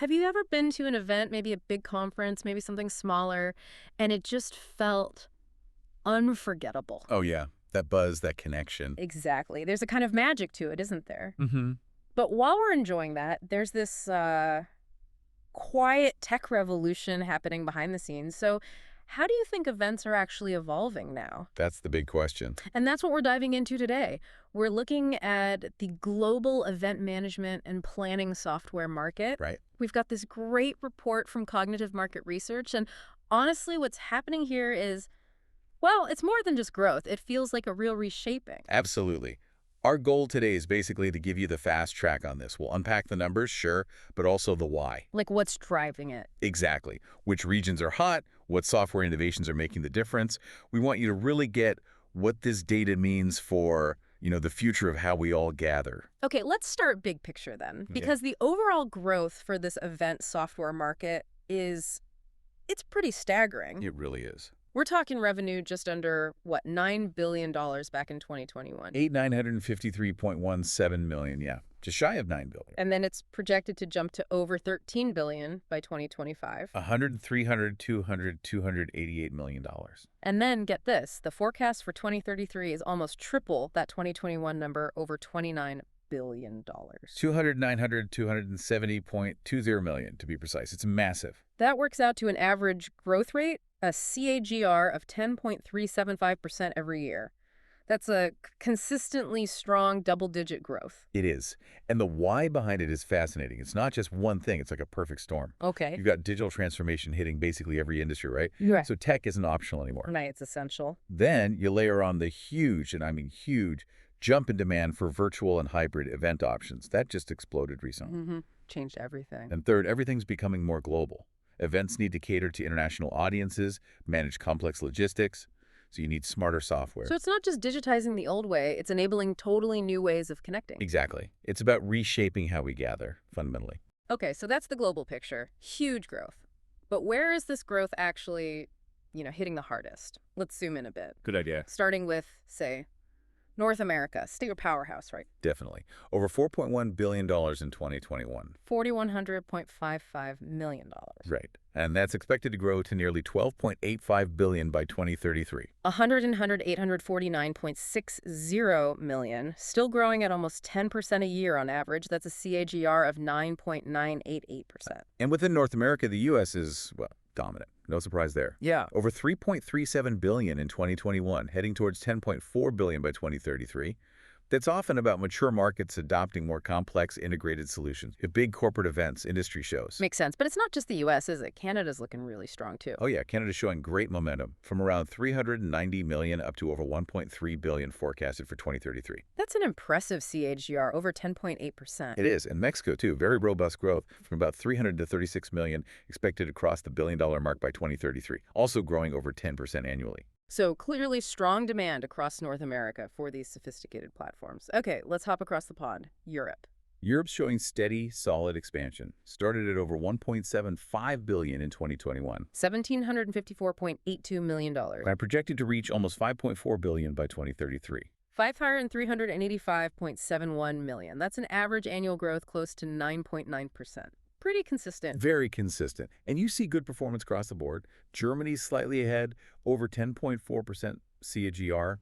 Have you ever been to an event, maybe a big conference, maybe something smaller, and it just felt unforgettable? Oh, yeah. That buzz, that connection. Exactly. There's a kind of magic to it, isn't there? Mm-hmm. But while we're enjoying that, there's this quiet tech revolution happening behind the scenes. So, how do you think events are actually evolving now? That's the big question. And that's what we're diving into today. We're looking at the global event management and planning software market. Right. We've got this great report from Cognitive Market Research. And honestly, what's happening here is, well, it's more than just growth. It feels like a real reshaping. Absolutely. Our goal today is basically to give you the fast track on this. We'll unpack the numbers, sure, but also the why. Like what's driving it? Exactly. Which regions are hot, what software innovations are making the difference. We want you to really get what this data means for, the future of how we all gather. Okay, let's start big picture then, Yeah. because the overall growth for this event software market it's pretty staggering. It really is. We're talking revenue just under, what, $9 billion back in 2021. 953.17 million, yeah. Just shy of 9 billion. And then it's projected to jump to over 13 billion by 2025. 100, 300, 200, $288 million. And then get this, the forecast for 2033 is almost triple that 2021 number, over $29 billion. 200, 900, 270.20 million to be precise. It's massive. That works out to an average growth rate, a CAGR of 10.375% every year. That's a consistently strong double-digit growth. It is. And the why behind it is fascinating. It's not just one thing. It's like a perfect storm. Okay. You've got digital transformation hitting basically every industry, right? Right. So tech isn't optional anymore. Right, it's essential. Then you layer on the huge, and I mean huge, jump in demand for virtual and hybrid event options. That just exploded recently. Changed everything. And third, everything's becoming more global. Events need to cater to international audiences, manage complex logistics, so you need smarter software. So it's not just digitizing the old way, it's enabling totally new ways of connecting. Exactly. It's about reshaping how we gather, fundamentally. Okay, so that's the global picture. Huge growth. But where is this growth actually, hitting the hardest? Let's zoom in a bit. Good idea. Starting with, say, North America, still a powerhouse, right? Definitely. Over $4.1 billion in 2021. $4,100.55 million. Right. And that's expected to grow to nearly $12.85 billion by 2033. 849.60 million, still growing at almost 10% a year on average. That's a CAGR of 9.988%. And within North America, the U.S. is, well, dominant. No surprise there. Yeah. Over $3.37 billion in 2021, heading towards $10.4 billion by 2033. That's often about mature markets adopting more complex integrated solutions. Big corporate events, industry shows. Makes sense. But it's not just the U.S., is it? Canada's looking really strong, too. Oh, yeah. Canada's showing great momentum, from around $390 million up to over $1.3 billion forecasted for 2033. That's an impressive CAGR, over 10.8%. It is. And Mexico, too. Very robust growth, from about $300 to $36 million, expected to cross the billion-dollar mark by 2033. Also growing over 10% annually. So clearly strong demand across North America for these sophisticated platforms. Okay, let's hop across the pond. Europe. Europe's showing steady, solid expansion. Started at over $1.75 billion in 2021. $1,754.82 million. And projected to reach almost $5.4 billion by 2033. $503.85.71 million. That's an average annual growth close to 9.9%. Pretty consistent. Very consistent. And you see good performance across the board. Germany's slightly ahead, over 10.4% CAGR,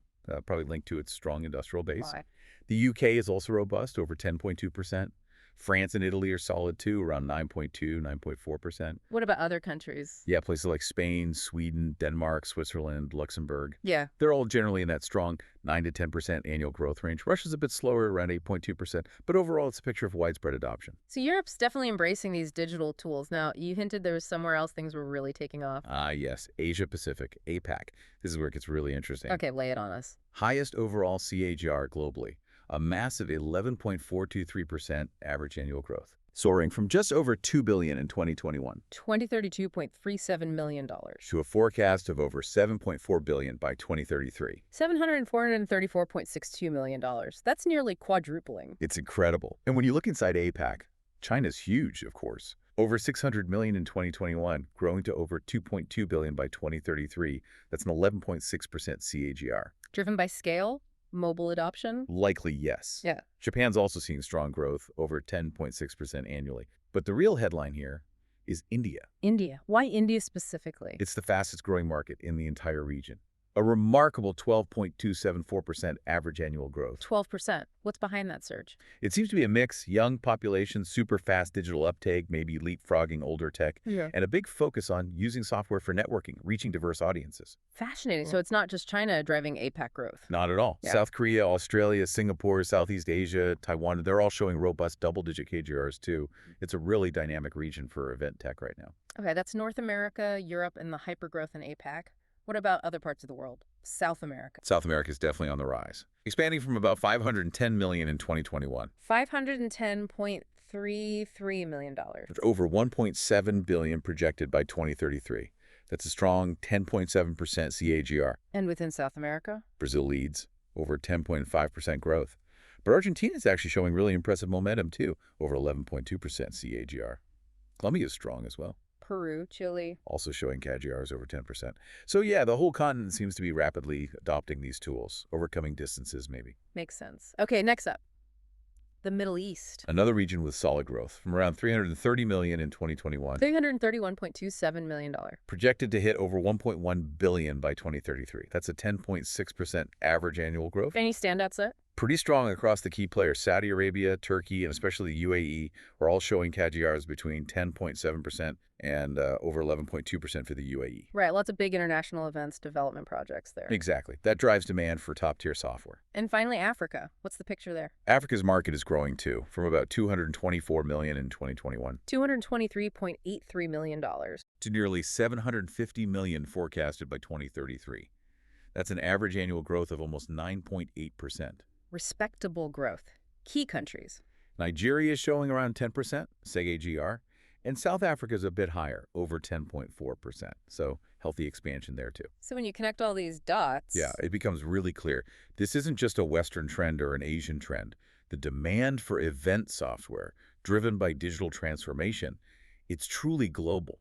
probably linked to its strong industrial base. Why? The UK is also robust, over 10.2%. France and Italy are solid too, around 9.2, 9.4%. What about other countries? Yeah, places like Spain, Sweden, Denmark, Switzerland, Luxembourg. Yeah. They're all generally in that strong 9 to 10% annual growth range. Russia's a bit slower, around 8.2%, but overall it's a picture of widespread adoption. So Europe's definitely embracing these digital tools. Now, you hinted there was somewhere else things were really taking off. Ah, yes, Asia Pacific, APAC. This is where it gets really interesting. Okay, lay it on us. Highest overall CAGR globally, a massive 11.423% average annual growth, soaring from just over $2 billion in 2021 $2032.37 million. to a forecast of over $7.4 billion by 2033. $434.62 million. That's nearly quadrupling. It's incredible. And when you look inside APAC, China's huge, of course. Over $600 million in 2021, growing to over $2.2 billion by 2033. That's an 11.6% CAGR. Driven by scale? Mobile adoption? Likely, yes. Yeah. Japan's also seeing strong growth, over 10.6% annually. But the real headline here is India. India. Why India specifically? It's the fastest growing market in the entire region. A remarkable 12.274% average annual growth. 12%. What's behind that surge? It seems to be a mix: young population, super fast digital uptake, maybe leapfrogging older tech, Yeah. and a big focus on using software for networking, reaching diverse audiences. Fascinating. So it's not just China driving APAC growth. Not at all. Yeah. South Korea, Australia, Singapore, Southeast Asia, Taiwan, they're all showing robust double-digit KGRs too. It's a really dynamic region for event tech right now. Okay, that's North America, Europe, and the hypergrowth in APAC. What about other parts of the world? South America. South America is definitely on the rise, expanding from about 510 million in 2021 $510.33 million. to over 1.7 billion projected by 2033. That's a strong 10.7% CAGR. And within South America? Brazil leads, over 10.5% growth. But Argentina is actually showing really impressive momentum too, over 11.2% CAGR. Colombia is strong as well, Peru, Chile. also showing CAGRs over 10%. So yeah, the whole continent seems to be rapidly adopting these tools, overcoming distances maybe. Makes sense. Okay, next up. The Middle East. Another region with solid growth, from around 330 million in 2021, $331.27 million. projected to hit over 1.1 billion by 2033. That's a 10.6% average annual growth. Any standouts there? Pretty strong across the key players. Saudi Arabia, Turkey, and especially the UAE are all showing CAGRs between 10.7% and over 11.2% for the UAE. Right, lots of big international events, development projects there. Exactly. That drives demand for top-tier software. And finally, Africa. What's the picture there? Africa's market is growing too, from about 224 million in 2021 $223.83 million. to nearly 750 million forecasted by 2033. That's an average annual growth of almost 9.8%. Respectable growth. Key countries. Nigeria is showing around 10% CAGR, and South Africa is a bit higher, over 10.4%. So healthy expansion there too. So when you connect all these dots... Yeah, it becomes really clear. This isn't just a Western trend or an Asian trend. The demand for event software, driven by digital transformation, it's truly global,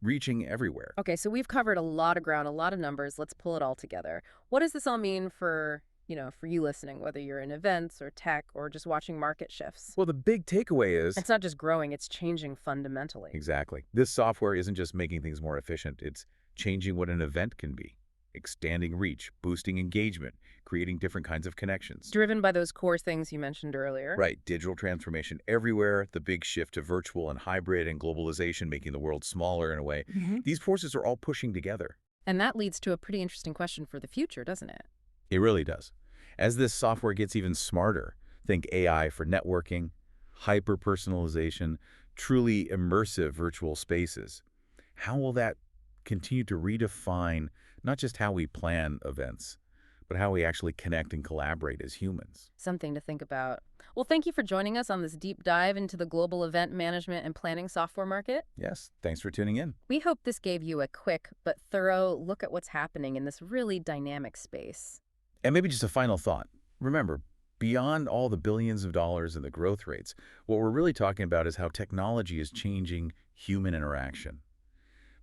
reaching everywhere. Okay, so we've covered a lot of ground, a lot of numbers. Let's pull it all together. What does this all mean for you listening, whether you're in events or tech or just watching market shifts? Well, the big takeaway is... It's not just growing, it's changing fundamentally. Exactly. This software isn't just making things more efficient. It's changing what an event can be, expanding reach, boosting engagement, creating different kinds of connections. Driven by those core things you mentioned earlier. Right. Digital transformation everywhere, the big shift to virtual and hybrid and globalization, making the world smaller in a way. These forces are all pushing together. And that leads to a pretty interesting question for the future, doesn't it? It really does. As this software gets even smarter, think AI for networking, hyper-personalization, truly immersive virtual spaces. How will that continue to redefine not just how we plan events, but how we actually connect and collaborate as humans? Something to think about. Well, thank you for joining us on this deep dive into the global event management and planning software market. Yes, thanks for tuning in. We hope this gave you a quick but thorough look at what's happening in this really dynamic space. And maybe just a final thought. Remember, beyond all the billions of dollars and the growth rates, what we're really talking about is how technology is changing human interaction,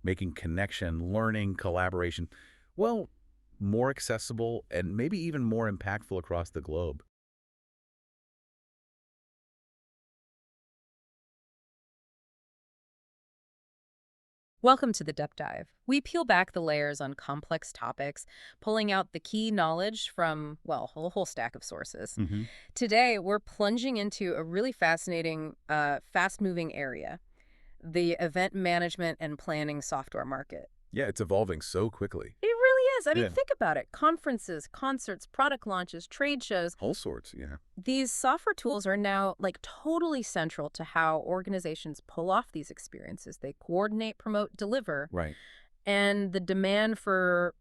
making connection, learning, collaboration, well, more accessible and maybe even more impactful across the globe. Welcome to the Depth Dive. We peel back the layers on complex topics, pulling out the key knowledge from, well, a whole stack of sources. Today, we're plunging into a really fascinating, fast-moving area, the event management and planning software market. Yeah, it's evolving so quickly. It really is. I mean, Yeah. think about it. Conferences, concerts, product launches, trade shows. All sorts, yeah. These software tools are now totally central to how organizations pull off these experiences. They coordinate, promote, deliver. Right. And the demand for,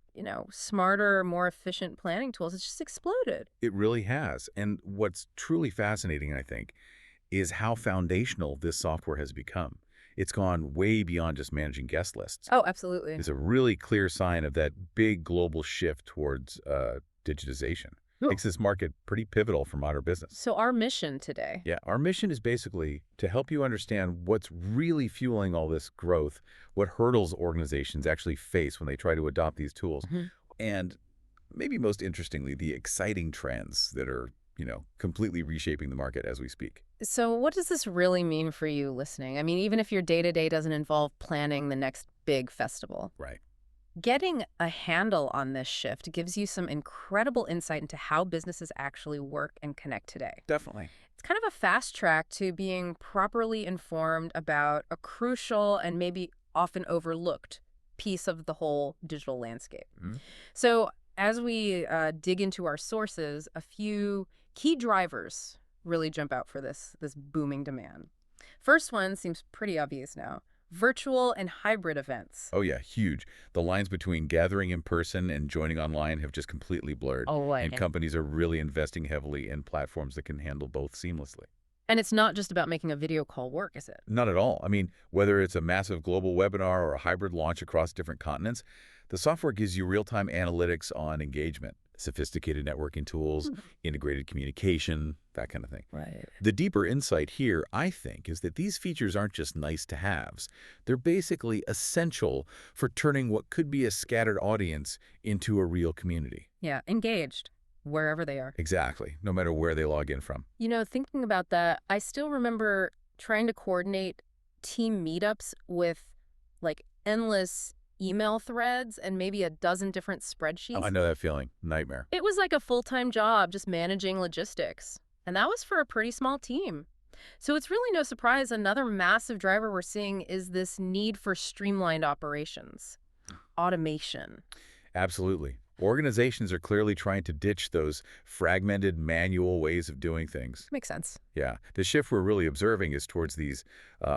smarter, more efficient planning tools has just exploded. It really has. And what's truly fascinating, I think, is how foundational this software has become. It's gone way beyond just managing guest lists. Oh, absolutely. It's a really clear sign of that big global shift towards digitization. Ooh. Makes this market pretty pivotal for modern business. So our mission today. Yeah, our mission is basically to help you understand what's really fueling all this growth, what hurdles organizations actually face when they try to adopt these tools, and maybe most interestingly, the exciting trends that are completely reshaping the market as we speak. So what does this really mean for you listening? I mean, even if your day-to-day doesn't involve planning the next big festival, Right. getting a handle on this shift gives you some incredible insight into how businesses actually work and connect today. Definitely. It's kind of a fast track to being properly informed about a crucial and maybe often overlooked piece of the whole digital landscape. Mhm. So as we dig into our sources, a few key drivers really jump out for this booming demand. First one seems pretty obvious now. Virtual and hybrid events. Oh, yeah, huge. The lines between gathering in person and joining online have just completely blurred, Oh, right. and companies are really investing heavily in platforms that can handle both seamlessly. And it's not just about making a video call work, is it? Not at all. I mean, whether it's a massive global webinar or a hybrid launch across different continents, the software gives you real-time analytics on engagement, sophisticated networking tools, integrated communication, that kind of thing. Right. The deeper insight here, I think, is that these features aren't just nice-to-haves. They're basically essential for turning what could be a scattered audience into a real community. Yeah, engaged, wherever they are. Exactly, no matter where they log in from. Thinking about that, I still remember trying to coordinate team meetups with like endless email threads and maybe a dozen different Oh, spreadsheets. I know that feeling. Nightmare. It was like a full-time job just managing logistics. And that was for a pretty small team. So it's really no surprise another massive driver we're seeing is this need for streamlined operations, automation. Absolutely. Organizations are clearly trying to ditch those fragmented manual ways of doing things. Makes sense. Yeah. The shift we're really observing is towards these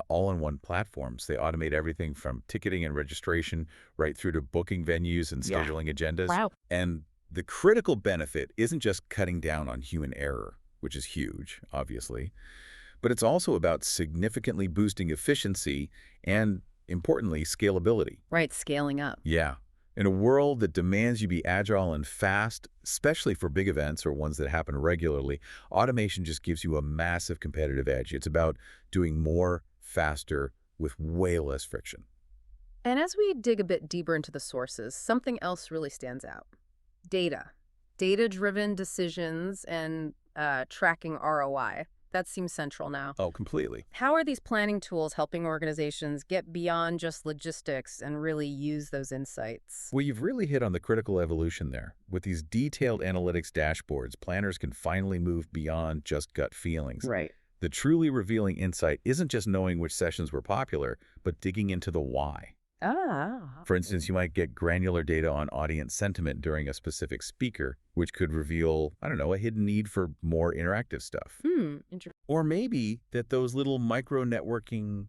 all-in-one platforms. They automate everything from ticketing and registration right through to booking venues and Yeah. scheduling agendas. Wow. And the critical benefit isn't just cutting down on human error, which is huge, obviously, but it's also about significantly boosting efficiency and, importantly, scalability. Right, scaling up. Yeah. In a world that demands you be agile and fast, especially for big events or ones that happen regularly, automation just gives you a massive competitive edge. It's about doing more, faster, with way less friction. And as we dig a bit deeper into the sources, something else really stands out. Data. Data-driven decisions and tracking ROI. That seems central now. Oh, completely. How are these planning tools helping organizations get beyond just logistics and really use those insights? Well, you've really hit on the critical evolution there. With these detailed analytics dashboards, planners can finally move beyond just gut feelings. Right. The truly revealing insight isn't just knowing which sessions were popular, but digging into the why. Ah. For instance, you might get granular data on audience sentiment during a specific speaker, which could reveal, I don't know, a hidden need for more interactive stuff. Interesting. Or maybe that those little micro-networking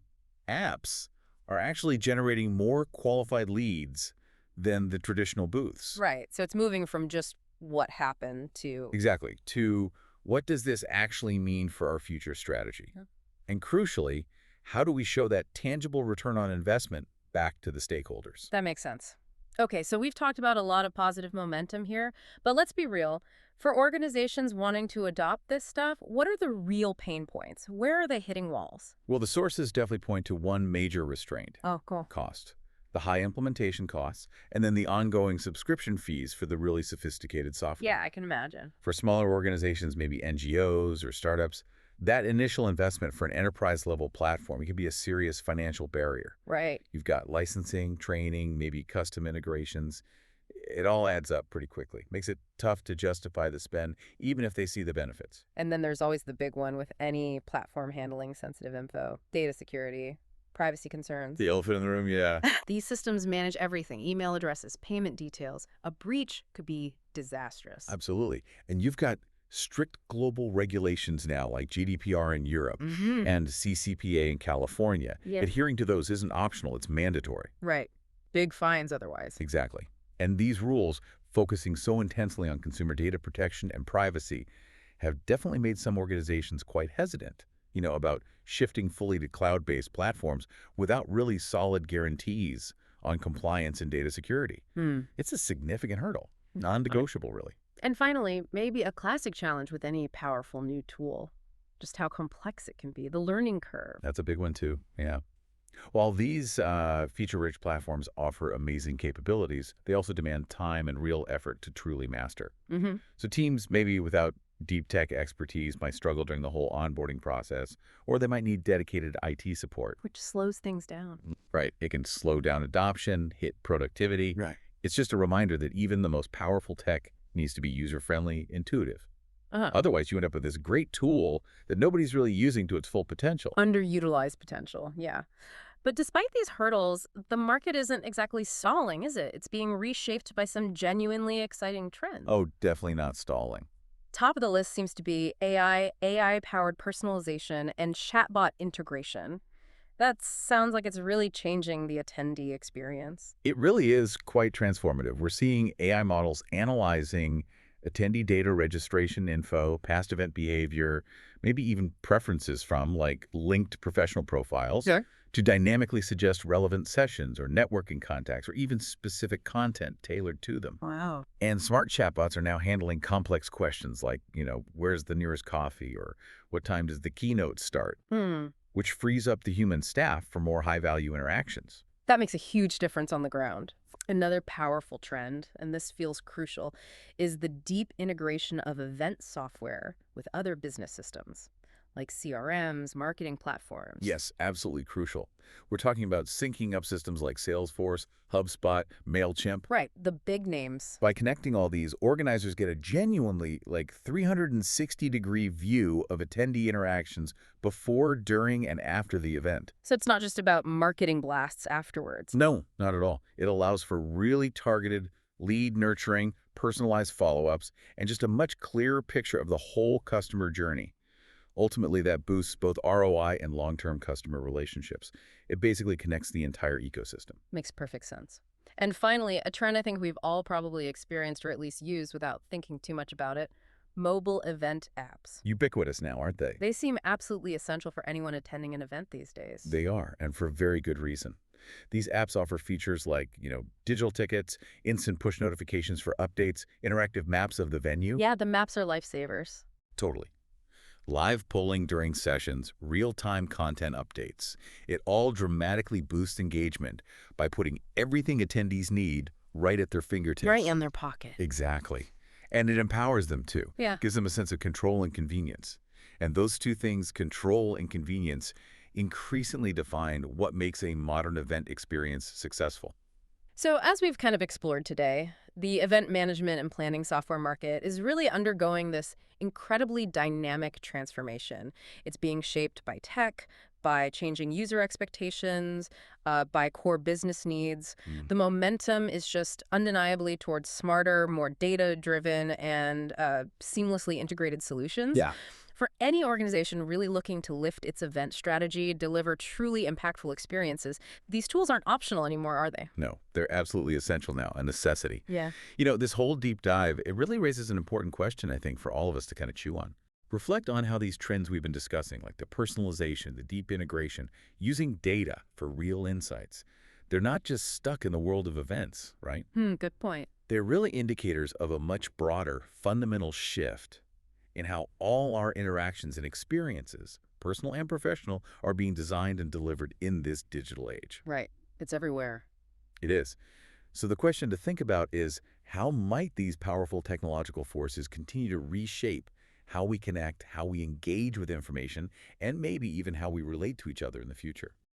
apps are actually generating more qualified leads than the traditional booths. Right. So it's moving from just what happened to... Exactly. To what does this actually mean for our future strategy? Yeah. And crucially, how do we show that tangible return on investment back to the stakeholders? That makes sense. Okay, so we've talked about a lot of positive momentum here, but let's be real. For organizations wanting to adopt this stuff, what are the real pain points? Where are they hitting walls? Well, the sources definitely point to one major restraint: Oh, cool. cost. The high implementation costs, and then the ongoing subscription fees for the really sophisticated software. Yeah, I can imagine. For smaller organizations, maybe NGOs or startups, that initial investment for an enterprise-level platform can be a serious financial barrier. Right. You've got licensing, training, maybe custom integrations. It all adds up pretty quickly. Makes it tough to justify the spend, even if they see the benefits. And then there's always the big one with any platform handling sensitive info, data security, privacy concerns. The elephant in the room, yeah. These systems manage everything, email addresses, payment details. A breach could be disastrous. Absolutely. And you've got strict global regulations now, like GDPR in Europe and CCPA in California. Yeah. Adhering to those isn't optional, it's mandatory. Right. Big fines otherwise. Exactly. And these rules, focusing so intensely on consumer data protection and privacy, have definitely made some organizations quite hesitant, about shifting fully to cloud-based platforms without really solid guarantees on compliance and data security. It's a significant hurdle, non-negotiable, really. And finally, maybe a classic challenge with any powerful new tool, just how complex it can be, the learning curve. That's a big one too, yeah. While these feature-rich platforms offer amazing capabilities, they also demand time and real effort to truly master. So teams, maybe without Deep tech expertise might struggle during the whole onboarding process, or they might need dedicated IT support. Which slows things down. Right. It can slow down adoption, hit productivity. Right. It's just a reminder that even the most powerful tech needs to be user-friendly, intuitive. Uh-huh. Otherwise, you end up with this great tool that nobody's really using to its full potential. Underutilized potential, yeah. But despite these hurdles, the market isn't exactly stalling, is it? It's being reshaped by some genuinely exciting trends. Oh, definitely not stalling. Top of the list seems to be AI-powered personalization and chatbot integration. That sounds like it's really changing the attendee experience. It really is quite transformative. We're seeing AI models analyzing attendee data, registration info, past event behavior, maybe even preferences from, like, linked professional profiles, Okay. to dynamically suggest relevant sessions or networking contacts or even specific content tailored to them. Wow. And smart chatbots are now handling complex questions like, where's the nearest coffee or what time does the keynote start, which frees up the human staff for more high-value interactions. That makes a huge difference on the ground. Another powerful trend, and this feels crucial, is the deep integration of event software with other business systems, like CRMs, marketing platforms. Yes, absolutely crucial. We're talking about syncing up systems like Salesforce, HubSpot, MailChimp. Right, the big names. By connecting all these, organizers get a genuinely 360-degree view of attendee interactions before, during, and after the event. So it's not just about marketing blasts afterwards. No, not at all. It allows for really targeted, lead nurturing, personalized follow-ups, and just a much clearer picture of the whole customer journey. Ultimately, that boosts both ROI and long-term customer relationships. It basically connects the entire ecosystem. Makes perfect sense. And finally, a trend I think we've all probably experienced or at least used without thinking too much about it, mobile event apps. Ubiquitous now, aren't they? They seem absolutely essential for anyone attending an event these days. They are, and for very good reason. These apps offer features like, digital tickets, instant push notifications for updates, interactive maps of the venue. Yeah, the maps are lifesavers. Totally. Live polling during sessions, real-time content updates. It all dramatically boosts engagement by putting everything attendees need right at their fingertips. Right in their pocket. Exactly. And it empowers them too. Yeah. Gives them a sense of control and convenience. And those two things, control and convenience, increasingly define what makes a modern event experience successful. So as we've kind of explored today, the event management and planning software market is really undergoing this incredibly dynamic transformation. It's being shaped by tech, by changing user expectations, by core business needs. The momentum is just undeniably towards smarter, more data-driven, and seamlessly integrated solutions. Yeah. For any organization really looking to lift its event strategy, deliver truly impactful experiences, these tools aren't optional anymore, are they? No, they're absolutely essential now, a necessity. Yeah. This whole deep dive, it really raises an important question, I think, for all of us to kind of chew on. Reflect on how these trends we've been discussing, like the personalization, the deep integration, using data for real insights, they're not just stuck in the world of events, right? Good point. They're really indicators of a much broader, fundamental shift in how all our interactions and experiences, personal and professional, are being designed and delivered in this digital age. Right. It's everywhere. It is. So the question to think about is, how might these powerful technological forces continue to reshape how we connect, how we engage with information, and maybe even how we relate to each other in the future?